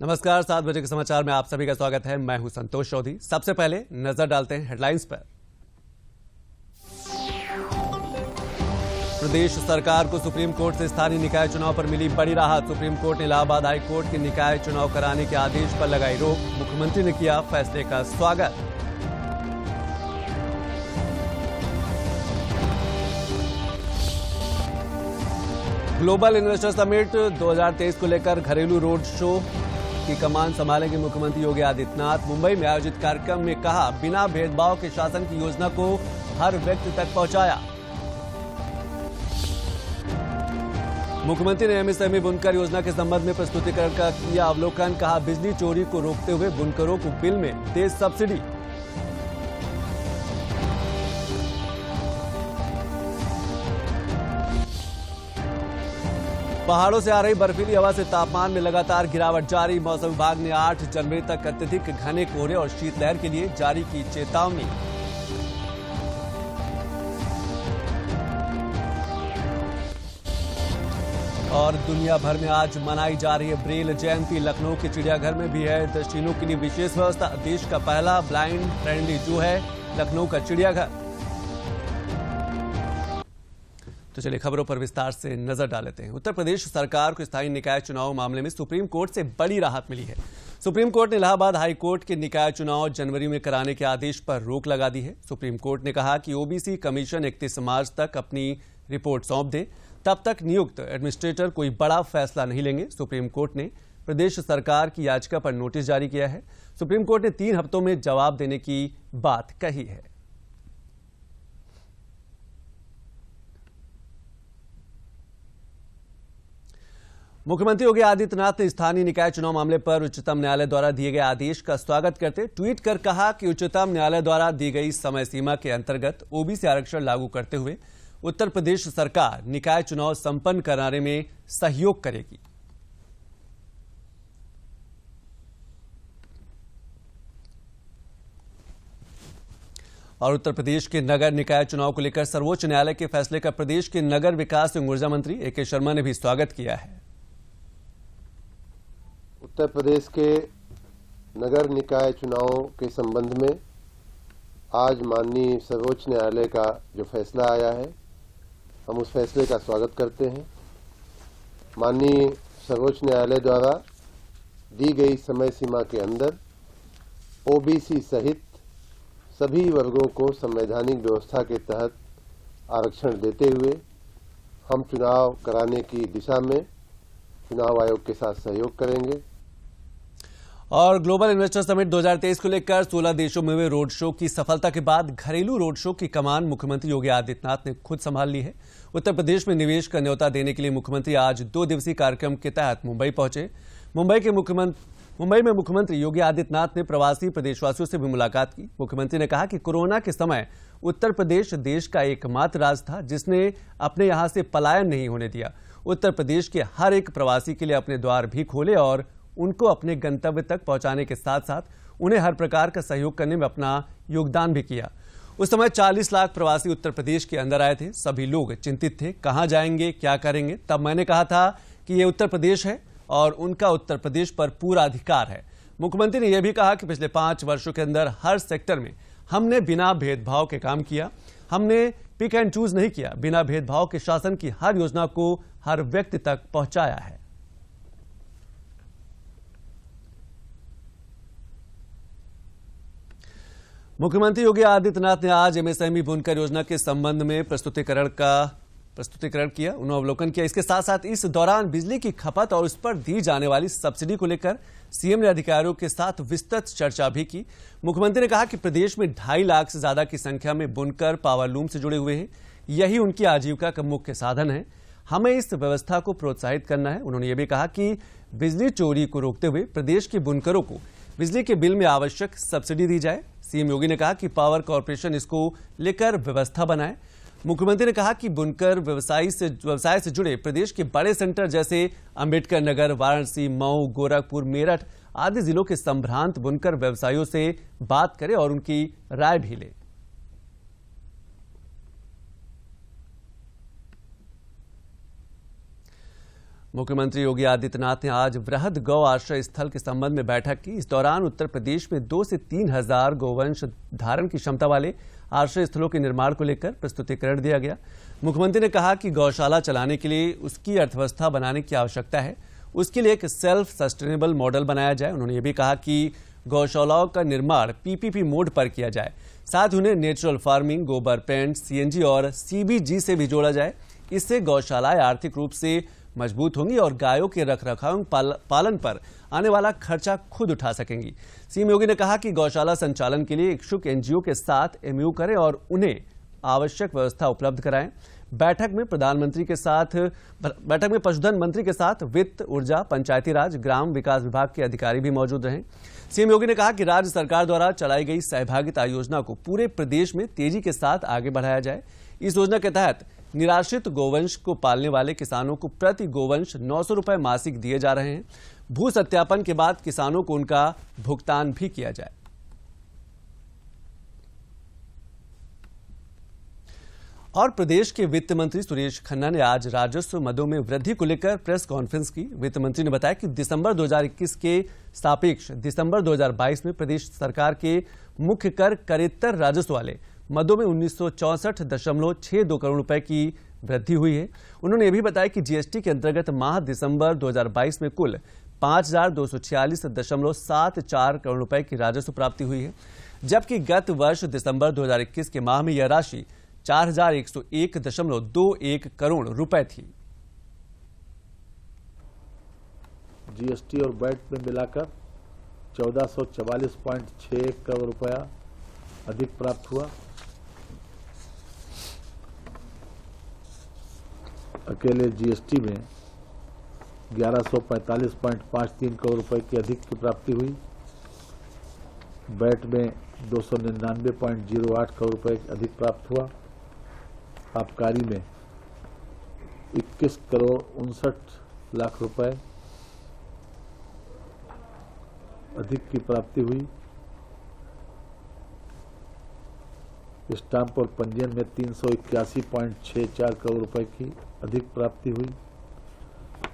नमस्कार, 7 बजे के समाचार में आप सभी का स्वागत है। मैं हूं संतोष चौधरी। सबसे पहले नजर डालते हैं हेडलाइंस पर। प्रदेश सरकार को सुप्रीम कोर्ट से स्थानीय निकाय चुनाव पर मिली बड़ी राहत। सुप्रीम कोर्ट ने इलाहाबाद हाई कोर्ट के निकाय चुनाव कराने के आदेश पर लगाई रोक। मुख्यमंत्री ने किया फैसले का स्वागत। ग्लोबल इन्वेस्टर समिट 2023 को लेकर घरेलू रोड शो की कमान संभालेंगे मुख्यमंत्री योगी आदित्यनाथ। मुंबई में आयोजित कार्यक्रम में कहा, बिना भेदभाव के शासन की योजना को हर व्यक्ति तक पहुंचाया। मुख्यमंत्री ने एमएसएमई बुनकर योजना के संबंध में प्रस्तुतिकरण का किया अवलोकन। कहा, बिजली चोरी को रोकते हुए बुनकरों को बिल में दे सब्सिडी। पहाड़ों से आ रही बर्फीली हवा से तापमान में लगातार गिरावट जारी। मौसम विभाग ने 8 जनवरी तक अत्यधिक घने कोहरे और शीतलहर के लिए जारी की चेतावनी। और दुनिया भर में आज मनाई जा रही है ब्रेल जयंती। लखनऊ के चिड़ियाघर में भी है दृष्टिहीनों के लिए विशेष व्यवस्था। देश का पहला ब्लाइंड फ्रेंडली जू है लखनऊ का चिड़ियाघर। तो चलिए खबरों पर विस्तार से नजर डाल लेते हैं। उत्तर प्रदेश सरकार को स्थायी निकाय चुनाव मामले में सुप्रीम कोर्ट से बड़ी राहत मिली है। सुप्रीम कोर्ट ने इलाहाबाद हाई कोर्ट के निकाय चुनाव जनवरी में कराने के आदेश पर रोक लगा दी है। सुप्रीम कोर्ट ने कहा कि ओबीसी कमीशन 31 मार्च तक अपनी रिपोर्ट सौंप दे, तब तक नियुक्त एडमिनिस्ट्रेटर कोई बड़ा फैसला नहीं लेंगे। सुप्रीम कोर्ट ने प्रदेश सरकार की याचिका पर नोटिस जारी किया है। सुप्रीम कोर्ट ने 3 हफ्तों में जवाब देने की बात कही है। मुख्यमंत्री योगी आदित्यनाथ ने स्थानीय निकाय चुनाव मामले पर उच्चतम न्यायालय द्वारा दिए गए आदेश का स्वागत करते ट्वीट कर कहा कि उच्चतम न्यायालय द्वारा दी गई समय सीमा के अंतर्गत ओबीसी आरक्षण लागू करते हुए उत्तर प्रदेश सरकार निकाय चुनाव संपन्न कराने में सहयोग करेगी। और उत्तर प्रदेश के नगर निकाय चुनाव को लेकर सर्वोच्च न्यायालय के फैसले का प्रदेश के नगर विकास एवं ऊर्जा मंत्री ए के शर्मा ने भी स्वागत किया है। उत्तर प्रदेश के नगर निकाय चुनावों के संबंध में आज माननीय सर्वोच्च न्यायालय का जो फैसला आया है, हम उस फैसले का स्वागत करते हैं। माननीय सर्वोच्च न्यायालय द्वारा दी गई समय सीमा के अंदर ओबीसी सहित सभी वर्गों को संवैधानिक व्यवस्था के तहत आरक्षण देते हुए हम चुनाव कराने की दिशा में चुनाव आयोग के साथ सहयोग करेंगे। और ग्लोबल इन्वेस्टर समिट 2023 को लेकर 16 देशों में हुए रोड शो की सफलता के बाद घरेलू रोड शो की कमान मुख्यमंत्री योगी आदित्यनाथ ने खुद संभाल ली है। उत्तर प्रदेश में निवेश का न्योता देने के लिए मुख्यमंत्री आज 2 दिवसीय कार्यक्रम के तहत मुंबई पहुंचे। मुंबई में मुख्यमंत्री योगी आदित्यनाथ ने प्रवासी प्रदेशवासियों से भी मुलाकात की। मुख्यमंत्री ने कहा कि कोरोना के समय उत्तर प्रदेश देश का एकमात्र राज्य था जिसने अपने यहां से पलायन नहीं होने दिया। उत्तर प्रदेश के हर एक प्रवासी के लिए अपने द्वार भी खोले और उनको अपने गंतव्य तक पहुंचाने के साथ साथ उन्हें हर प्रकार का सहयोग करने में अपना योगदान भी किया। उस समय 40 लाख प्रवासी उत्तर प्रदेश के अंदर आए थे। सभी लोग चिंतित थे, कहां जाएंगे, क्या करेंगे। तब मैंने कहा था कि ये उत्तर प्रदेश है और उनका उत्तर प्रदेश पर पूरा अधिकार है। मुख्यमंत्री ने यह भी कहा कि पिछले 5 वर्षों के अंदर हर सेक्टर में हमने बिना भेदभाव के काम किया। हमने पिक एंड चूज नहीं किया। बिना भेदभाव के शासन की हर योजना को हर व्यक्ति तक पहुंचाया है। मुख्यमंत्री योगी आदित्यनाथ ने आज एमएसएमई बुनकर योजना के संबंध में प्रस्तुतिकरण किया, उन्होंने अवलोकन किया। इसके साथ साथ इस दौरान बिजली की खपत और उस पर दी जाने वाली सब्सिडी को लेकर सीएम ने अधिकारियों के साथ विस्तृत चर्चा भी की। मुख्यमंत्री ने कहा कि प्रदेश में 2.5 लाख से ज्यादा की संख्या में बुनकर पावर लूम से जुड़े हुए हैं। यही उनकी आजीविका का मुख्य साधन है। हमें इस व्यवस्था को प्रोत्साहित करना है। उन्होंने ये भी कहा कि बिजली चोरी को रोकते हुए प्रदेश के बुनकरों को बिजली के बिल में आवश्यक सब्सिडी दी जाए। सीएम योगी ने कहा कि पावर कॉर्पोरेशन इसको लेकर व्यवस्था बनाए। मुख्यमंत्री ने कहा कि बुनकर व्यवसाय से जुड़े प्रदेश के बड़े सेंटर जैसे अंबेडकर नगर, वाराणसी, मऊ, गोरखपुर, मेरठ आदि जिलों के संभ्रांत बुनकर व्यवसायियों से बात करें और उनकी राय भी ले। मुख्यमंत्री योगी आदित्यनाथ ने आज वृहद गौ आश्रय स्थल के संबंध में बैठक की। इस दौरान उत्तर प्रदेश में 2 से 3 हजार गौवंश धारण की क्षमता वाले आश्रय स्थलों के निर्माण को लेकर प्रस्तुतिकरण दिया गया। मुख्यमंत्री ने कहा कि गौशाला चलाने के लिए उसकी अर्थव्यवस्था बनाने की आवश्यकता है, उसके लिए एक सेल्फ सस्टेनेबल मॉडल बनाया जाए। उन्होंने ये भी कहा कि गौशालाओं का निर्माण पीपीपी मोड पर किया जाए, साथ उन्हें नेचुरल फार्मिंग, गोबर पेंट, सीएनजी और सीबीजी से भी जोड़ा जाए। इससे गौशालाएं आर्थिक रूप से मजबूत होंगी और गायों के रखरखाव पालन पर आने वाला खर्चा खुद उठा सकेंगी। सीएम योगी ने कहा कि गौशाला संचालन के लिए इच्छुक एनजीओ के साथ एमयू करें और उन्हें आवश्यक व्यवस्था उपलब्ध कराएं। बैठक में पशुधन मंत्री के साथ वित्त, ऊर्जा, पंचायती राज, ग्राम विकास विभाग के अधिकारी भी मौजूद रहे। सीएम योगी ने कहा कि राज्य सरकार द्वारा चलाई गई सहभागिता योजना को पूरे प्रदेश में तेजी के साथ आगे बढ़ाया जाए। इस योजना के तहत निराश्रित गोवंश को पालने वाले किसानों को प्रति गोवंश 900 रुपए मासिक दिए जा रहे हैं। भू सत्यापन के बाद किसानों को उनका भुगतान भी किया जाए। और प्रदेश के वित्त मंत्री सुरेश खन्ना ने आज राजस्व मदों में वृद्धि को लेकर प्रेस कॉन्फ्रेंस की। वित्त मंत्री ने बताया कि दिसंबर 2021 के सापेक्ष दिसंबर 2022 में प्रदेश सरकार के मुख्य कर करेत्तर राजस्व वाले मदों में 1964.62 करोड़ रुपए की वृद्धि हुई है। उन्होंने यह भी बताया कि जीएसटी के अंतर्गत माह दिसंबर 2022 में कुल 5246.74 करोड़ रुपए की राजस्व प्राप्ति हुई है, जबकि गत वर्ष दिसंबर 2021 के माह में यह राशि 4101.21 करोड़ रुपए थी। जीएसटी और वैट में मिलाकर 1444.61 करोड़ रुपया अधिक प्राप्त हुआ। अकेले जीएसटी में 1145.53 करोड़ रुपए की अधिक की प्राप्ति हुई। वैट में 299.08 करोड़ रुपए अधिक प्राप्त हुआ। आबकारी में 21,59,00,000 रुपए अधिक की प्राप्ति हुई। स्टाम्प और पंजीयन में 381.64 करोड़ रुपए की अधिक प्राप्ति हुई।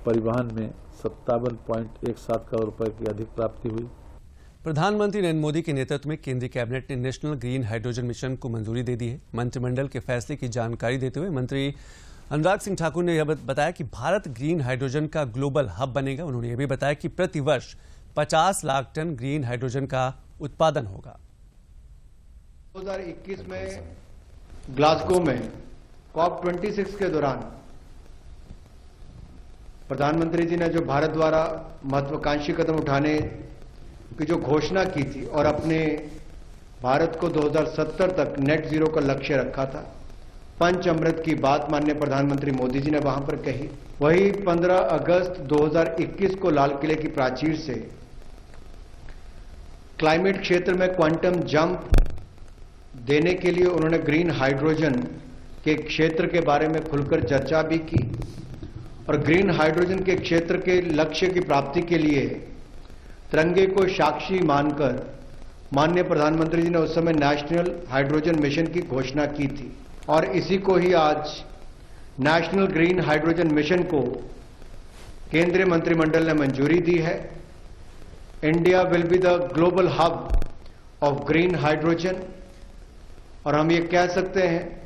परिवहन में 57.17 करोड़ रुपए की अधिक प्राप्ति हुई। प्रधानमंत्री नरेंद्र मोदी के नेतृत्व में केंद्रीय कैबिनेट ने नेशनल ग्रीन हाइड्रोजन मिशन को मंजूरी दे दी है। मंत्रिमंडल के फैसले की जानकारी देते हुए मंत्री अनुराग सिंह ठाकुर ने यह बताया कि भारत ग्रीन हाइड्रोजन का ग्लोबल हब बनेगा। उन्होंने यह भी बताया कि प्रति वर्ष 50 लाख टन ग्रीन हाइड्रोजन का उत्पादन होगा। 2021 में ग्लासगो में COP26 के दौरान प्रधानमंत्री जी ने जो भारत द्वारा महत्वाकांक्षी कदम उठाने की जो घोषणा की थी और अपने भारत को 2070 तक नेट जीरो का लक्ष्य रखा था, पंच अमृत की बात माननीय प्रधानमंत्री मोदी जी ने वहां पर कही। वही 15 अगस्त 2021 को लाल किले की प्राचीर से क्लाइमेट क्षेत्र में क्वांटम जंप देने के लिए उन्होंने ग्रीन हाइड्रोजन के क्षेत्र के बारे में खुलकर चर्चा भी की और ग्रीन हाइड्रोजन के क्षेत्र के लक्ष्य की प्राप्ति के लिए तिरंगे को साक्षी मानकर माननीय प्रधानमंत्री जी ने उस समय नेशनल हाइड्रोजन मिशन की घोषणा की थी और इसी को ही आज नेशनल ग्रीन हाइड्रोजन मिशन को केंद्रीय मंत्रिमंडल ने मंजूरी दी है। India will be the global hub of green hydrogen और हम ये कह सकते हैं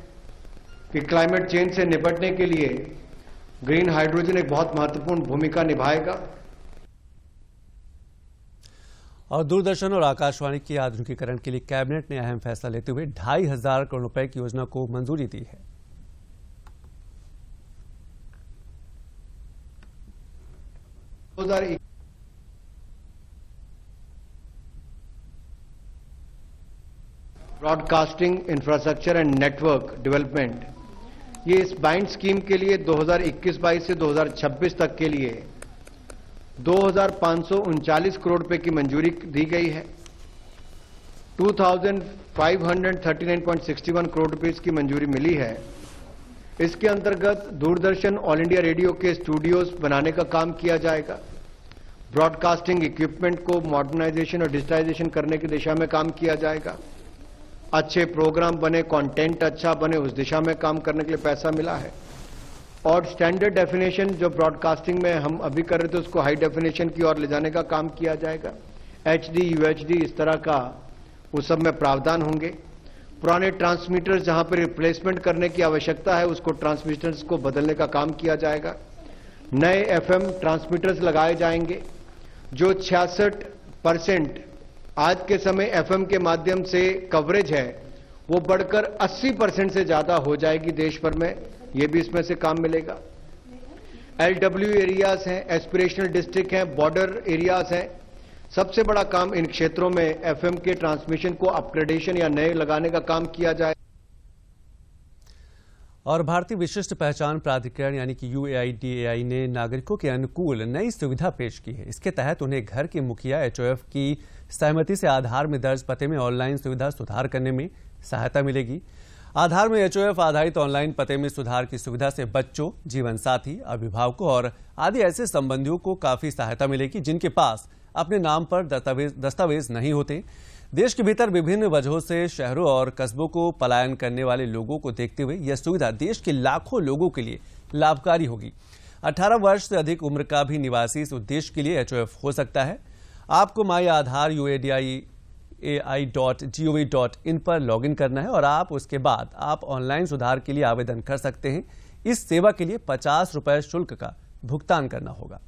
कि क्लाइमेट चेंज से निपटने के लिए ग्रीन हाइड्रोजन एक बहुत महत्वपूर्ण भूमिका निभाएगा। और दूरदर्शन और आकाशवाणी के आधुनिकीकरण के लिए कैबिनेट ने अहम फैसला लेते हुए 2,500 करोड़ रुपए की योजना को मंजूरी दी है। Broadcasting infrastructure and network development, ये इस बाइंड स्कीम के लिए 2021-22 से 2026 तक के लिए 2,539 करोड़ रुपए की मंजूरी दी गई है। 2,539.61 करोड़ रुपए की मंजूरी मिली है। इसके अंतर्गत दूरदर्शन ऑल इंडिया रेडियो के स्टूडियोज बनाने का काम किया जाएगा। ब्रॉडकास्टिंग इक्विपमेंट को मॉडर्नाइजेशन और डिजिटाइजेशन करने की दिशा में काम किया जाएगा। अच्छे प्रोग्राम बने, कंटेंट अच्छा बने, उस दिशा में काम करने के लिए पैसा मिला है। और स्टैंडर्ड डेफिनेशन जो ब्रॉडकास्टिंग में हम अभी कर रहे थे उसको हाई डेफिनेशन की ओर ले जाने का काम किया जाएगा। HD, UHD इस तरह का वो सब में प्रावधान होंगे। पुराने ट्रांसमीटर्स जहां पर रिप्लेसमेंट करने की आवश्यकता है उसको ट्रांसमीटर्स को बदलने का काम किया जाएगा। नए FM ट्रांसमीटर्स लगाए जाएंगे। जो 66% आज के समय FM के माध्यम से कवरेज है वो बढ़कर 80% से ज्यादा हो जाएगी देश भर में, ये भी इसमें से काम मिलेगा। LW एरियाज हैं, एस्पिरेशनल डिस्ट्रिक्ट हैं, बॉर्डर एरियाज हैं। सबसे बड़ा काम इन क्षेत्रों में FM के ट्रांसमिशन को अपग्रेडेशन या नए लगाने का काम किया जाए। और भारतीय विशिष्ट पहचान प्राधिकरण यानी कि UAIDAI ने नागरिकों के अनुकूल नई सुविधा पेश की है। इसके तहत उन्हें घर के मुखिया HOF की सहमति से आधार में दर्ज पते में ऑनलाइन सुविधा सुधार करने में सहायता मिलेगी। आधार में HOF आधारित ऑनलाइन पते में सुधार की सुविधा से बच्चों, जीवन साथी, अभिभावकों और आदि ऐसे संबंधियों को काफी सहायता मिलेगी जिनके पास अपने नाम पर दस्तावेज नहीं होते। देश के भीतर विभिन्न वजहों से शहरों और कस्बों को पलायन करने वाले लोगों को देखते हुए यह सुविधा देश के लाखों लोगों के लिए लाभकारी होगी। 18 वर्ष से अधिक उम्र का भी निवासी इस उद्देश्य के लिए HOF हो सकता है। आपको माई आधार UADAI.gov.in पर लॉगिन करना है और आप उसके बाद आप ऑनलाइन सुधार के लिए आवेदन कर सकते हैं। इस सेवा के लिए 50 रुपए शुल्क का भुगतान करना होगा।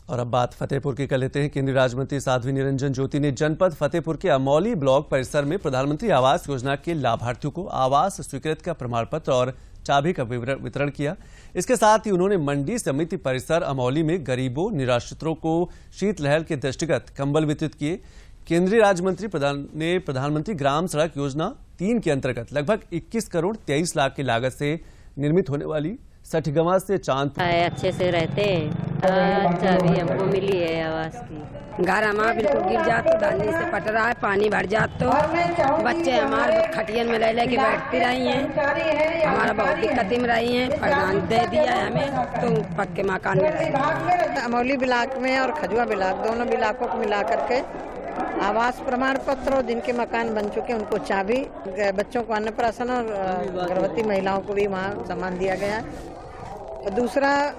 और अब बात फतेहपुर की कर लेते हैं। केंद्रीय राज्य मंत्री साध्वी निरंजन ज्योति ने जनपद फतेहपुर के अमौली ब्लॉक परिसर में प्रधानमंत्री आवास योजना के लाभार्थियों को आवास स्वीकृत का प्रमाण पत्र और चाबी का वितरण किया। इसके साथ ही उन्होंने मंडी समिति परिसर अमौली में गरीबों, निराश्रितों को शीतलहर के दृष्टिगत कंबल वितरित किए। केंद्रीय राज्य मंत्री ने प्रधानमंत्री ग्राम सड़क योजना 3 के अंतर्गत लगभग 21 करोड़ 23 लाख की लागत से निर्मित होने वाली सठगवा से चांद अच्छे से रहते हैं। चाबी हमको मिली है आवास की। घर हमारा बिल्कुल गिर जात तो दानी से पट रहा है, पानी भर जात तो बच्चे हमारे खटियन में ले के बैठती रही हैं। हमारा बहुत दिक्कतें में रही हैं। प्रधान दे दिया है हमें तो पक्के मकान में। अमौली ब्लॉक में और खजुआ ब्लॉक दोनों ब्लॉकों को मिला करके आवास प्रमाण पत्र और जिनके मकान बन चुके उनको चाबी, बच्चों को अन्नप्राशन और गर्भवती महिलाओं को भी वहाँ सामान दिया गया है। दूसरा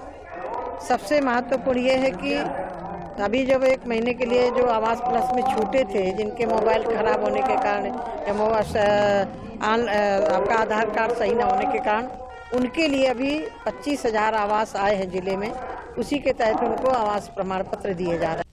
सबसे महत्वपूर्ण ये है कि अभी जब 1 महीने के लिए जो आवास प्लस में छूटे थे जिनके मोबाइल खराब होने के कारण आपका आधार कार्ड सही न होने के कारण उनके लिए अभी 25,000 आवास आए हैं जिले में। उसी के तहत उनको आवास प्रमाण पत्र दिए जा रहे हैं।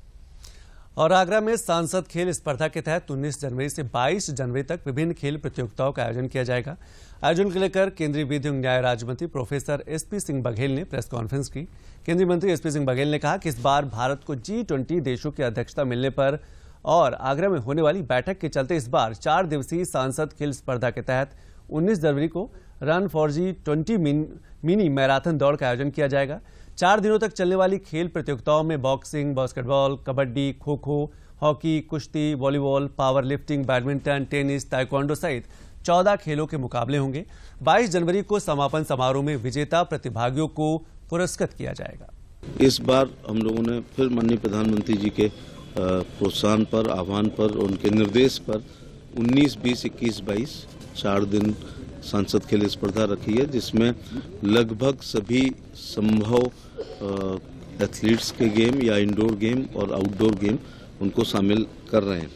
और आगरा में सांसद खेल स्पर्धा के तहत 19 जनवरी से 22 जनवरी तक विभिन्न खेल प्रतियोगिताओं का आयोजन किया जाएगा। आयोजन को लेकर केंद्रीय विधि एवं न्याय राज्य मंत्री प्रोफेसर SP सिंह बघेल ने प्रेस कॉन्फ्रेंस की। केंद्रीय मंत्री SP सिंह बघेल ने कहा कि इस बार भारत को G20 देशों की अध्यक्षता मिलने पर और आगरा में होने वाली बैठक के चलते इस बार 4 दिवसीय सांसद खेल स्पर्धा के तहत 19 जनवरी को run for G20 mini marathon दौड़ का आयोजन किया जाएगा। 4 दिनों तक चलने वाली खेल प्रतियोगिताओं में boxing, basketball, kabaddi, kho kho, hockey, कुश्ती, volleyball, power lifting, badminton, tennis, taekwondo सहित 14 खेलों के मुकाबले होंगे। 22 जनवरी को समापन समारोह में विजेता प्रतिभागियों को पुरस्कृत किया जाएगा। इस बार हम लोगों ने फिर माननीय प्रधानमंत्री जी के प्रोत्साहन पर, आह्वान पर, उनके निर्देश पर 19, 20, 21, 22 4 दिन सांसद खेल स्पर्धा रखी है, जिसमें लगभग सभी संभव एथलीट्स के गेम या इंडोर गेम और आउटडोर गेम उनको शामिल कर रहे हैं।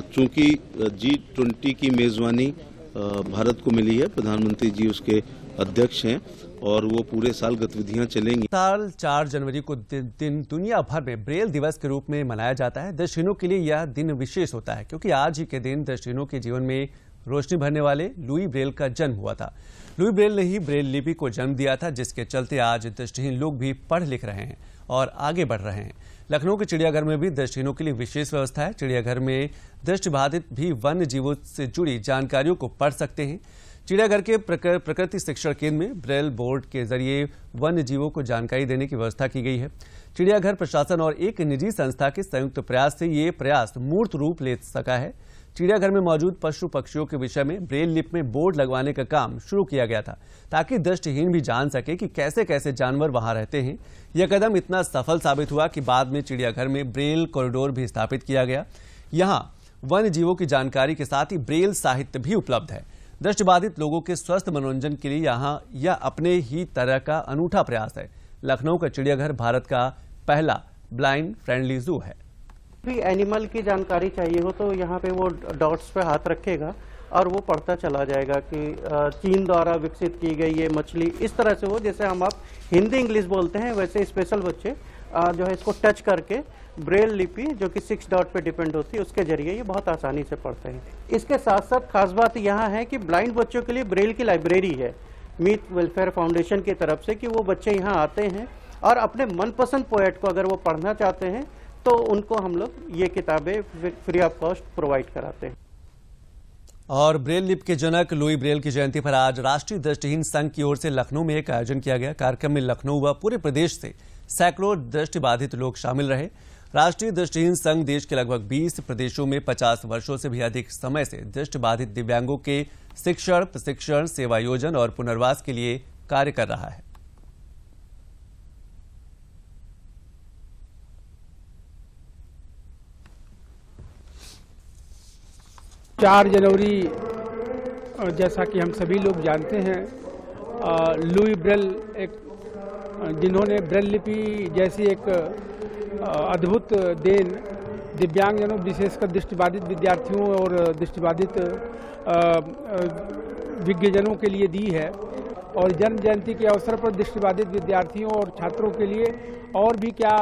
चूंकि G20 की मेजबानी भारत को मिली है, प्रधानमंत्री जी उसके अध्यक्ष हैं और वो पूरे साल गतिविधियां चलेंगी। साल 4 जनवरी को दिन दुनिया भर में ब्रेल दिवस के रूप में मनाया जाता है। दृष्टिहीनों के लिए यह दिन विशेष होता है क्योंकि आज ही के दिन दृष्टिहीनों के जीवन में रोशनी भरने वाले लुई ब्रेल का जन्म हुआ था। लुई ब्रेल ने ही ब्रेल लिपि को जन्म दिया था, जिसके चलते आज दृष्टिहीन लोग भी पढ़ लिख रहे हैं और आगे बढ़ रहे हैं। लखनऊ के चिड़ियाघर में भी दृष्टिहीनों के लिए विशेष व्यवस्था है। चिड़ियाघर में दृष्टिबाधित भी वन्य जीवों से जुड़ी जानकारियों को पढ़ सकते हैं। चिड़ियाघर के प्रकृति शिक्षण केंद्र में ब्रेल बोर्ड के जरिए वन्य जीवों को जानकारी देने की व्यवस्था की गई है। चिड़ियाघर प्रशासन और एक निजी संस्था के संयुक्त प्रयास से ये प्रयास मूर्त रूप ले सका है। चिड़ियाघर में मौजूद पशु पक्षियों के विषय में ब्रेल लिपि में बोर्ड लगवाने का काम शुरू किया गया था ताकि दृष्टिहीन भी जान सके कि कैसे कैसे जानवर वहां रहते हैं। यह कदम इतना सफल साबित हुआ कि बाद में चिड़ियाघर में ब्रेल कॉरिडोर भी स्थापित किया गया। यहाँ वन्य जीवों की जानकारी के साथ ही ब्रेल साहित्य भी उपलब्ध है। दृष्टिबाधित लोगों के स्वस्थ मनोरंजन के लिए यहाँ यह अपने ही तरह का अनूठा प्रयास है। लखनऊ का चिड़ियाघर भारत का पहला ब्लाइंड फ्रेंडली जू है। भी एनिमल की जानकारी चाहिए हो तो यहाँ पे वो डॉट्स पे हाथ रखेगा और वो पढ़ता चला जाएगा कि चीन द्वारा विकसित की गई ये मछली इस तरह से हो, जैसे हम आप हिंदी इंग्लिश बोलते हैं वैसे स्पेशल बच्चे जो है इसको टच करके ब्रेल लिपि जो कि 6 डॉट पे डिपेंड होती है उसके जरिए ये बहुत आसानी से पढ़ते हैं। इसके साथ साथ खास बात यहाँ है कि ब्लाइंड बच्चों के लिए ब्रेल की लाइब्रेरी है मीत वेलफेयर फाउंडेशन की तरफ से कि वो बच्चे यहाँ आते हैं और अपने मनपसंद पोएट को अगर वो पढ़ना चाहते हैं तो उनको हम लोग ये किताबें फ्री ऑफ कॉस्ट प्रोवाइड कराते हैं। और ब्रेल लिपि के जनक लुई ब्रेल की जयंती पर आज राष्ट्रीय दृष्टिहीन संघ की ओर से लखनऊ में एक आयोजन किया गया। कार्यक्रम में लखनऊ व पूरे प्रदेश से सैकड़ों दृष्टिबाधित लोग शामिल रहे। राष्ट्रीय दृष्टिहीन संघ देश के लगभग 20 प्रदेशों में 50 वर्षों से भी अधिक समय से दृष्टिबाधित दिव्यांगों के शिक्षण, प्रशिक्षण, सेवायोजन और पुनर्वास के लिए कार्य कर रहा है। चार जनवरी जैसा कि हम सभी लोग जानते हैं, लुई ब्रेल जिन्होंने ब्रेल लिपि जैसी एक अद्भुत देन दिव्यांगजनों विशेषकर दृष्टिबाधित विद्यार्थियों और दृष्टिबाधित विज्ञजनों के लिए दी है और जन्म जयंती के अवसर पर दृष्टिबाधित विद्यार्थियों और छात्रों के लिए और भी क्या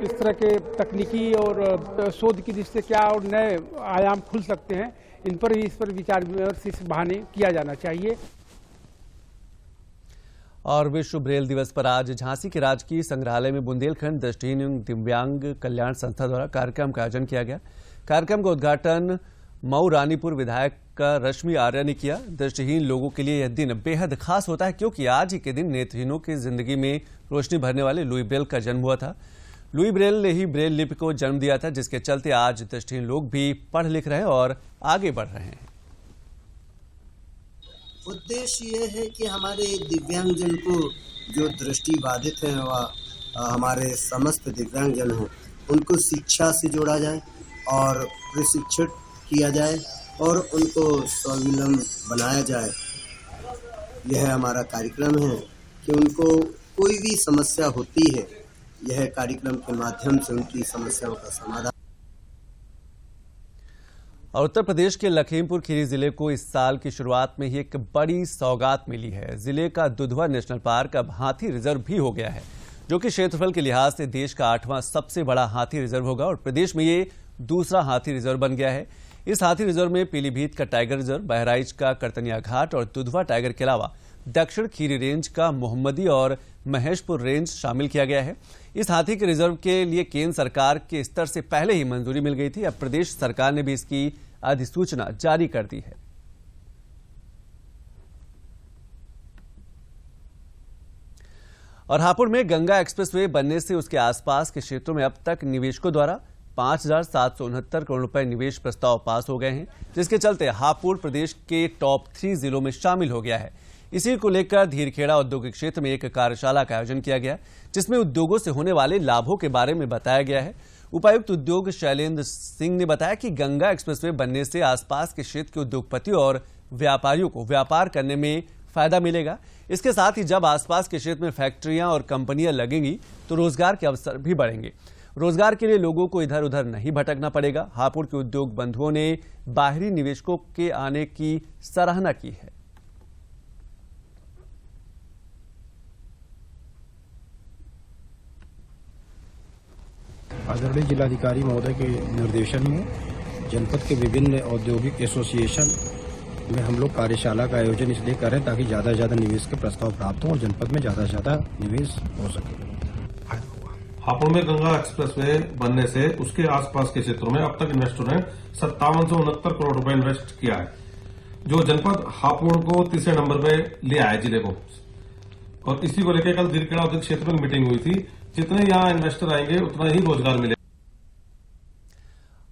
इस तरह के तकनीकी और शोध की दृष्टि से क्या और नए आयाम खुल सकते हैं, इन पर भी इस पर विचार विमर्श इस बहाने किया जाना चाहिए। और विश्व ब्रेल दिवस पर आज झांसी के राजकीय संग्रहालय में बुंदेलखंड दृष्टिहीन एवं दिव्यांग कल्याण संस्था द्वारा कार्यक्रम का आयोजन किया गया। कार्यक्रम का उद्घाटन मऊ रानीपुर विधायक रश्मि आर्य ने किया। दृष्टिहीन लोगों के लिए यह दिन बेहद खास होता है क्योंकि आज ही के दिन नेत्रहीनों की जिंदगी में रोशनी भरने वाले लुई ब्रेल का जन्म हुआ था। लुई ब्रेल ने ही ब्रेल लिपि को जन्म दिया था, जिसके चलते आज दृष्टिहीन लोग भी पढ़ लिख रहे हैं और आगे बढ़ रहे हैं। उद्देश्य ये है कि हमारे दिव्यांगजन को जो दृष्टि बाधित हैं व हमारे समस्त दिव्यांगजन हैं उनको शिक्षा से जोड़ा जाए और प्रशिक्षित किया जाए और उनको स्वावलंबी बनाया जाए। यह हमारा कार्यक्रम है कि उनको कोई भी समस्या होती है, यह कार्यक्रम के माध्यम से उनकी समस्याओं का समाधान। और उत्तर प्रदेश के लखीमपुर खीरी जिले को इस साल की शुरुआत में ही एक बड़ी सौगात मिली है। जिले का दुधवा नेशनल पार्क अब हाथी रिजर्व भी हो गया है, जो कि क्षेत्रफल के लिहाज से देश का 8वां सबसे बड़ा हाथी रिजर्व होगा और प्रदेश में ये दूसरा हाथी रिजर्व बन गया है। इस हाथी रिजर्व में पीलीभीत का टाइगर रिजर्व, बहराइच का करतनिया घाट और दुधवा टाइगर के अलावा दक्षिण खीरी रेंज का मोहम्मदी और महेशपुर रेंज शामिल किया गया है। इस हाथी के रिजर्व के लिए केंद्र सरकार के स्तर से पहले ही मंजूरी मिल गई थी। अब प्रदेश सरकार ने भी इसकी अधिसूचना जारी कर दी है। और हापुड़ में गंगा एक्सप्रेसवे बनने से उसके आसपास के क्षेत्रों में अब तक निवेशकों द्वारा 5,769 करोड़ रुपए निवेश प्रस्ताव पास हो गए हैं, जिसके चलते हापुड़ प्रदेश के टॉप 3 जिलों में शामिल हो गया है। इसी को लेकर धीरखेड़ा औद्योगिक क्षेत्र में एक कार्यशाला का आयोजन किया गया, जिसमें उद्योगों से होने वाले लाभों के बारे में बताया गया है। उपायुक्त उद्योग शैलेंद्र सिंह ने बताया कि गंगा एक्सप्रेसवे बनने से आसपास के क्षेत्र के उद्योगपतियों और व्यापारियों को व्यापार करने में फायदा मिलेगा। इसके साथ ही जब आसपास के क्षेत्र में फैक्ट्रियां और कंपनियां लगेंगी तो रोजगार के अवसर भी बढ़ेंगे। रोजगार के लिए लोगों को इधर उधर नहीं भटकना पड़ेगा। हापुड़ के उद्योग बंधुओं ने बाहरी निवेशकों के आने की सराहना की है। आदरणीय जिलाधिकारी महोदय के निर्देशन में जनपद के विभिन्न औद्योगिक एसोसिएशन में हम लोग कार्यशाला का आयोजन इसलिए कर रहे हैं ताकि ज्यादा से ज्यादा निवेश के प्रस्ताव प्राप्त हो और जनपद में ज्यादा से ज्यादा निवेश हो सके। हापुड़ में गंगा एक्सप्रेसवे बनने से उसके आसपास के क्षेत्रों में अब तक इन्वेस्टरों ने 5769 करोड़ रुपए इन्वेस्ट किया है, जो जनपद हापुड़ को तीसरे नंबर पे ले आया जिले को। और इसी को लेकर कल धीरखेड़ा औद्योगिक क्षेत्र में मीटिंग हुई थी। जितने यहाँ इन्वेस्टर आएंगे उतना ही रोजगार मिलेगा।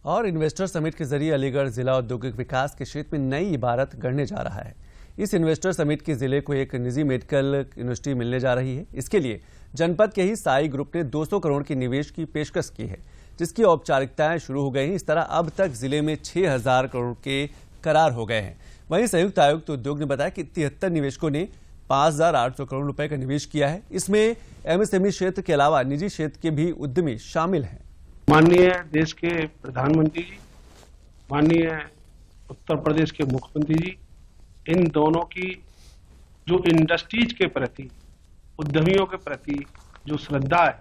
और इन्वेस्टर समिट के जरिए अलीगढ़ जिला औद्योगिक विकास के क्षेत्र में नई इबारत गढ़ने जा रहा है। इस इन्वेस्टर समिट के जिले को एक निजी मेडिकल यूनिवर्सिटी मिलने जा रही है। इसके लिए जनपद के ही साई ग्रुप ने 200 करोड़ की निवेश की पेशकश की है, जिसकी औपचारिकताएं शुरू हो गई हैं। इस तरह अब तक जिले में 6,000 करोड़ के करार हो गए हैं। वहीं संयुक्त आयुक्त उद्योग ने बताया कि 73 निवेशकों ने 5,800 करोड़ रुपए का निवेश किया है। इसमें एमएसएमई क्षेत्र के अलावा निजी क्षेत्र के भी उद्यमी शामिल हैं। माननीय देश के प्रधानमंत्री जी, माननीय उत्तर प्रदेश के मुख्यमंत्री जी, इन दोनों की जो इंडस्ट्रीज के प्रति, उद्यमियों के प्रति जो श्रद्धा है,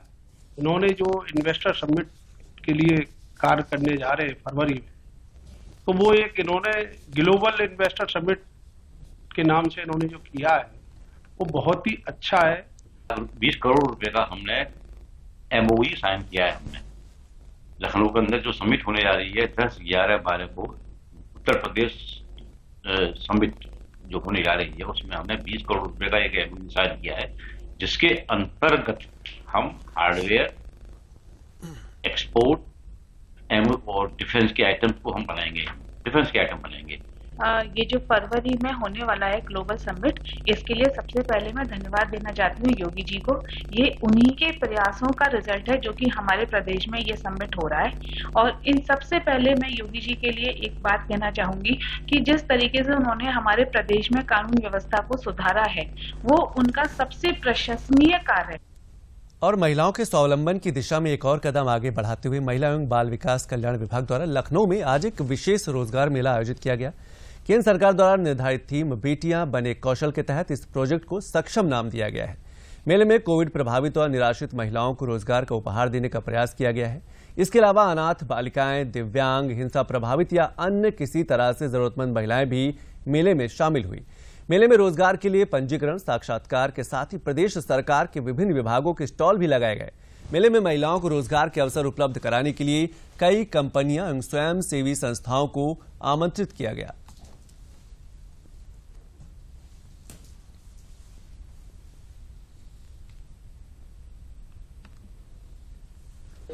इन्होंने जो इन्वेस्टर समिट के लिए कार्य करने जा रहे हैं फरवरी में, तो वो एक इन्होंने ग्लोबल इन्वेस्टर समिट के नाम से इन्होंने जो किया है वो बहुत ही अच्छा है। 20 करोड़ रुपए का हमने एमओई साइन किया है। हमने लखनऊ के अंदर जो समिट होने जा रही है 10, 11, 12 को उत्तर प्रदेश समिट जो होने जा रही है, उसमें हमने 20 करोड़ रुपए का एक एमओई साइन किया है, जिसके अंतर्गत हम हार्डवेयर, एक्सपोर्ट और डिफेंस के आइटम को हम बनाएंगे, डिफेंस के आइटम बनाएंगे। ये जो फरवरी में होने वाला है ग्लोबल समिट, इसके लिए सबसे पहले मैं धन्यवाद देना चाहती हूँ योगी जी को। ये उन्हीं के प्रयासों का रिजल्ट है जो कि हमारे प्रदेश में ये समिट हो रहा है। और इन सबसे पहले मैं योगी जी के लिए एक बात कहना चाहूंगी कि जिस तरीके से उन्होंने हमारे प्रदेश में कानून व्यवस्था को सुधारा है, वो उनका सबसे प्रशंसनीय कार्य है। और महिलाओं के स्वावलंबन की दिशा में एक और कदम आगे बढ़ाते हुए महिला एवं बाल विकास कल्याण विभाग द्वारा लखनऊ में आज एक विशेष रोजगार मेला आयोजित किया गया। केंद्र सरकार द्वारा निर्धारित थीम बेटियां बने कौशल के तहत इस प्रोजेक्ट को सक्षम नाम दिया गया है। मेले में कोविड प्रभावित और निराश्रित महिलाओं को रोजगार का उपहार देने का प्रयास किया गया है। इसके अलावा अनाथ बालिकाएं, दिव्यांग, हिंसा प्रभावित या अन्य किसी तरह से जरूरतमंद महिलाएं भी मेले में शामिल हुई। मेले में रोजगार के लिए पंजीकरण, साक्षात्कार के साथ ही प्रदेश सरकार के विभिन्न विभागों के स्टॉल भी लगाए गए। मेले में महिलाओं को रोजगार के अवसर उपलब्ध कराने के लिए कई कंपनियां एवं स्वयं सेवी संस्थाओं को आमंत्रित किया गया।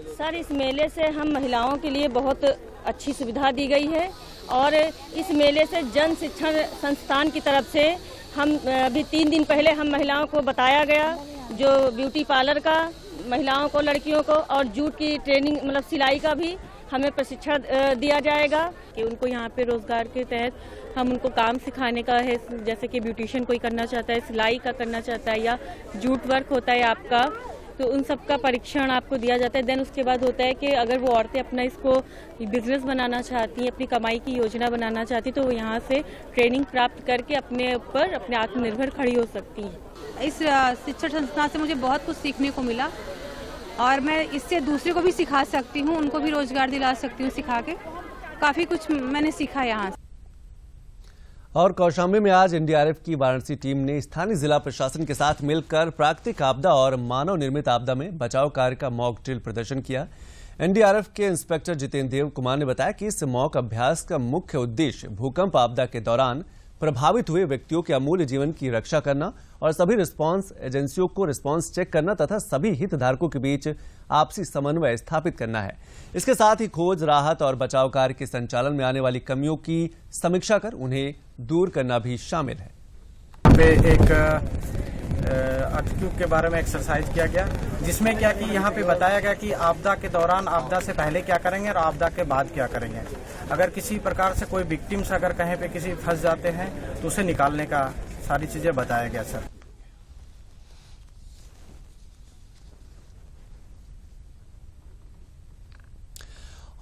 सर, इस मेले से हम महिलाओं के लिए बहुत अच्छी सुविधा दी गई है और इस मेले से जन शिक्षण संस्थान की तरफ से हम अभी 3 दिन पहले हम महिलाओं को बताया गया, जो ब्यूटी पार्लर का महिलाओं को, लड़कियों को, और जूट की ट्रेनिंग मतलब सिलाई का भी हमें प्रशिक्षण दिया जाएगा कि उनको यहाँ पे रोजगार के तहत हम उनको काम सिखाने का है। जैसे कि ब्यूटिशियन कोई करना चाहता है, सिलाई का करना चाहता है या जूट वर्क होता है आपका, तो उन सब का परीक्षण आपको दिया जाता है। देन उसके बाद होता है कि अगर वो औरतें अपना इसको बिजनेस बनाना चाहती हैं, अपनी कमाई की योजना बनाना चाहती, तो वो यहाँ से ट्रेनिंग प्राप्त करके अपने ऊपर अपने आत्मनिर्भर खड़ी हो सकती हैं। इस शिक्षण संस्थान से मुझे बहुत कुछ सीखने को मिला और मैं इससे दूसरे को भी सिखा सकती हूँ, उनको भी रोजगार दिला सकती हूँ सिखा के। काफ़ी कुछ मैंने सीखा यहाँ से। और कौशाम्बी में आज एनडीआरएफ की वाराणसी टीम ने स्थानीय जिला प्रशासन के साथ मिलकर प्राकृतिक आपदा और मानव निर्मित आपदा में बचाव कार्य का मॉक ड्रिल प्रदर्शन किया। एनडीआरएफ के इंस्पेक्टर जितेंद्र देव कुमार ने बताया कि इस मॉक अभ्यास का मुख्य उद्देश्य भूकंप आपदा के दौरान प्रभावित हुए व्यक्तियों के अमूल्य जीवन की रक्षा करना और सभी रिस्पांस एजेंसियों को रिस्पांस चेक करना तथा सभी हितधारकों के बीच आपसी समन्वय स्थापित करना है। इसके साथ ही खोज, राहत और बचाव कार्य के संचालन में आने वाली कमियों की समीक्षा कर उन्हें दूर करना भी शामिल है। एक अर्थक्यूब के बारे में एक्सरसाइज किया गया, जिसमें क्या कि यहाँ पे बताया गया कि आपदा के दौरान, आपदा से पहले क्या करेंगे और आपदा के बाद क्या करेंगे। अगर किसी प्रकार से कोई विक्टिम्स अगर कहीं पे किसी फंस जाते हैं तो उसे निकालने का सारी चीजें बताया गया सर।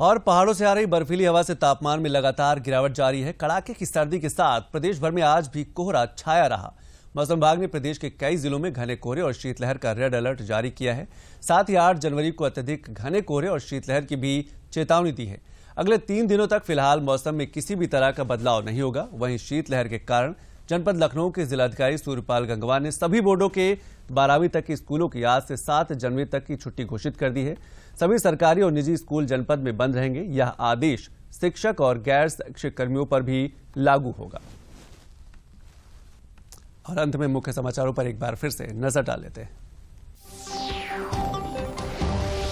और पहाड़ों से आ रही बर्फीली हवा से तापमान में लगातार गिरावट जारी है। कड़ाके की सर्दी के साथ प्रदेश भर में आज भी कोहरा छाया रहा। मौसम विभाग ने प्रदेश के कई जिलों में घने कोहरे और शीतलहर का रेड अलर्ट जारी किया है। साथ ही 8 जनवरी को अत्यधिक घने कोहरे और शीतलहर की भी चेतावनी दी है। अगले 3 दिनों तक फिलहाल मौसम में किसी भी तरह का बदलाव नहीं होगा। वहीं शीतलहर के कारण जनपद लखनऊ के जिलाधिकारी सूर्यपाल गंगवार ने सभी बोर्डों के 12वीं तक के स्कूलों की आज से 7 जनवरी तक की छुट्टी घोषित कर दी है। सभी सरकारी और निजी स्कूल जनपद में बंद रहेंगे। यह आदेश शिक्षक और गैर शिक्षक कर्मियों पर भी लागू होगा। और अंत में मुख्य समाचारों पर एक बार फिर से नजर डाल लेते हैं।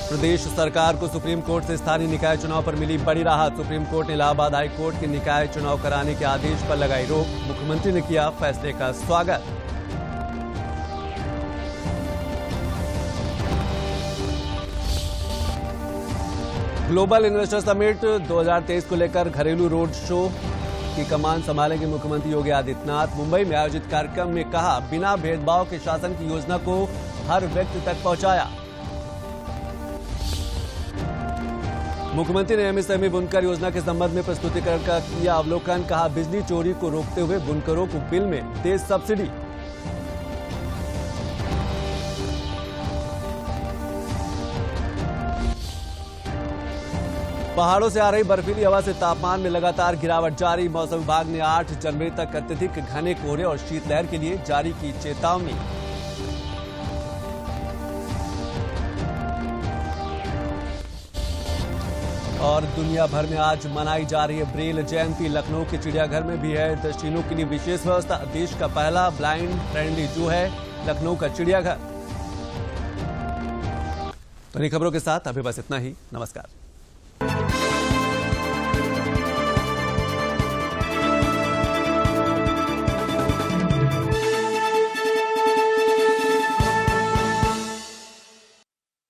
प्रदेश सरकार को सुप्रीम कोर्ट से स्थानीय निकाय चुनाव पर मिली बड़ी राहत। सुप्रीम कोर्ट ने इलाहाबाद हाई कोर्ट के निकाय चुनाव कराने के आदेश पर लगाई रोक। मुख्यमंत्री ने किया फैसले का स्वागत। ग्लोबल इन्वेस्टर समिट 2023 को लेकर घरेलू रोड शो की कमान संभालेंगे मुख्यमंत्री योगी आदित्यनाथ। मुंबई में आयोजित कार्यक्रम में कहा, बिना भेदभाव के शासन की योजना को हर व्यक्ति तक पहुंचाया। मुख्यमंत्री ने एमएसएमई बुनकर योजना के संबंध में प्रस्तुतिकरण का किया अवलोकन। कहा, बिजली चोरी को रोकते हुए बुनकरों को बिल में दे सब्सिडी। पहाड़ों से आ रही बर्फीली हवा से तापमान में लगातार गिरावट जारी। मौसम विभाग ने 8 जनवरी तक अत्यधिक घने कोहरे और शीतलहर के लिए जारी की चेतावनी। और दुनिया भर में आज मनाई जा रही है ब्रेल जयंती। लखनऊ के चिड़ियाघर में भी है दृष्टिहीनों के लिए विशेष व्यवस्था। देश का पहला ब्लाइंड फ्रेंडली जू है लखनऊ का चिड़ियाघर। तो इन खबरों के साथ अभी बस इतना ही। नमस्कार।